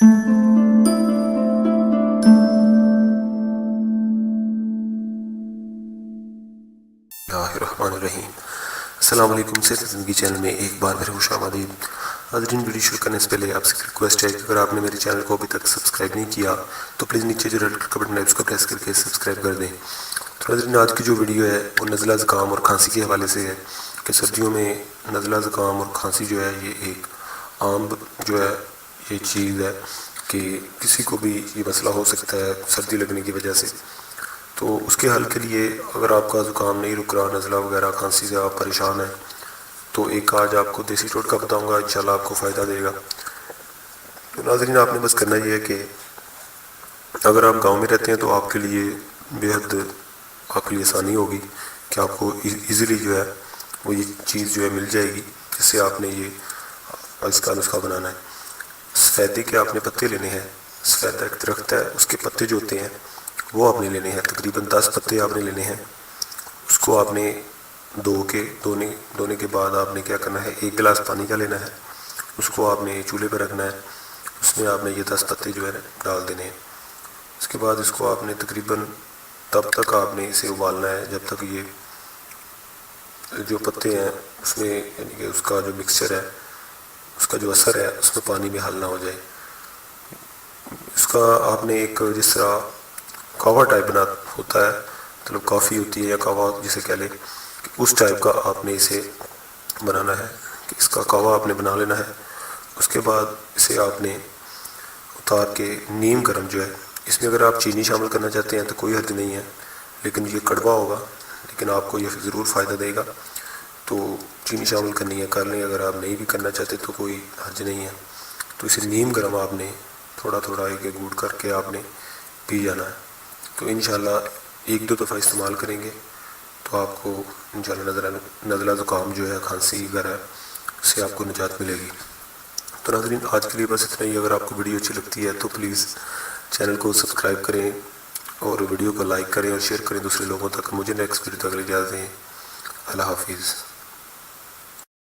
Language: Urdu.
الرحیم السلام علیکم، صحت زندگی چینل میں ایک بار پھر خوش آمدید۔ حاضرین، ویڈیو شروع کرنے سے پہلے آپ سے ریکویسٹ ہے کہ اگر آپ نے میرے چینل کو ابھی تک سبسکرائب نہیں کیا تو پلیز نیچے جو ریڈ کلر کا بٹن ہے اس کو پریس کر کے سبسکرائب کر دیں۔ تو حاضرین، آج کی جو ویڈیو ہے وہ نزلہ زکام اور کھانسی کے حوالے سے ہے کہ سردیوں میں نزلہ زکام اور کھانسی جو ہے یہ ایک عام جو ہے یہ چیز ہے کہ کسی کو بھی یہ مسئلہ ہو سکتا ہے سردی لگنے کی وجہ سے۔ تو اس کے حل کے لیے اگر آپ کا زکام نہیں رک رہا، نزلہ وغیرہ کھانسی سے آپ پریشان ہیں، تو ایک آج آپ کو دیسی ٹوٹکا بتاؤں گا، انشاءاللہ آپ کو فائدہ دے گا۔ تو ناظرین، آپ نے بس کرنا یہ ہے کہ اگر آپ گاؤں میں رہتے ہیں تو آپ کے لیے بےحد آپ کے لیے آسانی ہوگی کہ آپ کو ایزیلی جو ہے وہ یہ چیز جو ہے مل جائے گی جس سے آپ نے یہ اس کا نسخہ بنانا ہے۔ سفیدے کے آپ نے پتے لینے ہیں، سفیدہ ایک درخت ہے، اس کے پتے جو ہوتے ہیں وہ آپ نے لینے ہیں، تقریباً 10 پتے آپ نے لینے ہیں۔ اس کو آپ نے دھونے کے بعد آپ نے کیا کرنا ہے، 1 گلاس پانی کا لینا ہے، اس کو آپ نے چولہے پہ رکھنا ہے، اس میں آپ نے یہ 10 پتے جو ہے ڈال دینے ہیں۔ اس کے بعد اس کو آپ نے تقریباً تب تک آپ نے اسے ابالنا ہے جب تک یہ جو پتے ہیں اس میں یعنی کہ اس کا جو مکسچر ہے، اس کا جو اثر ہے اس میں پانی میں حل نہ ہو جائے۔ اس کا آپ نے ایک جس طرح کہوا ٹائپ بنا ہوتا ہے، مطلب کافی ہوتی ہے یا کہوا جسے کہہ لیں، اس ٹائپ کا آپ نے اسے بنانا ہے کہ اس کا کہوا آپ نے بنا لینا ہے۔ اس کے بعد اسے آپ نے اتار کے نیم گرم جو ہے، اس میں اگر آپ چینی شامل کرنا چاہتے ہیں تو کوئی حرج نہیں ہے، لیکن یہ کڑوا ہوگا لیکن آپ کو یہ ضرور فائدہ دے گا، تو چینی شامل کرنی ہے کر لیں، اگر آپ نہیں بھی کرنا چاہتے تو کوئی حرج نہیں ہے۔ تو اسے نیم گرم آپ نے تھوڑا تھوڑا ایک گھونٹ کر کے آپ نے پی جانا ہے۔ تو انشاءاللہ 1-2 دفعہ استعمال کریں گے تو آپ کو انشاءاللہ نزلہ زکام جو ہے کھانسی وغیرہ اس سے آپ کو نجات ملے گی۔ تو ناظرین، آج کے لیے بس اتنا ہی۔ اگر آپ کو ویڈیو اچھی لگتی ہے تو پلیز چینل کو سبسکرائب کریں اور ویڈیو کو لائک کریں اور شیئر کریں دوسرے لوگوں تک۔ مجھے نیکسٹ ویڈیو تک اجازت دیں۔ اللہ حافظ۔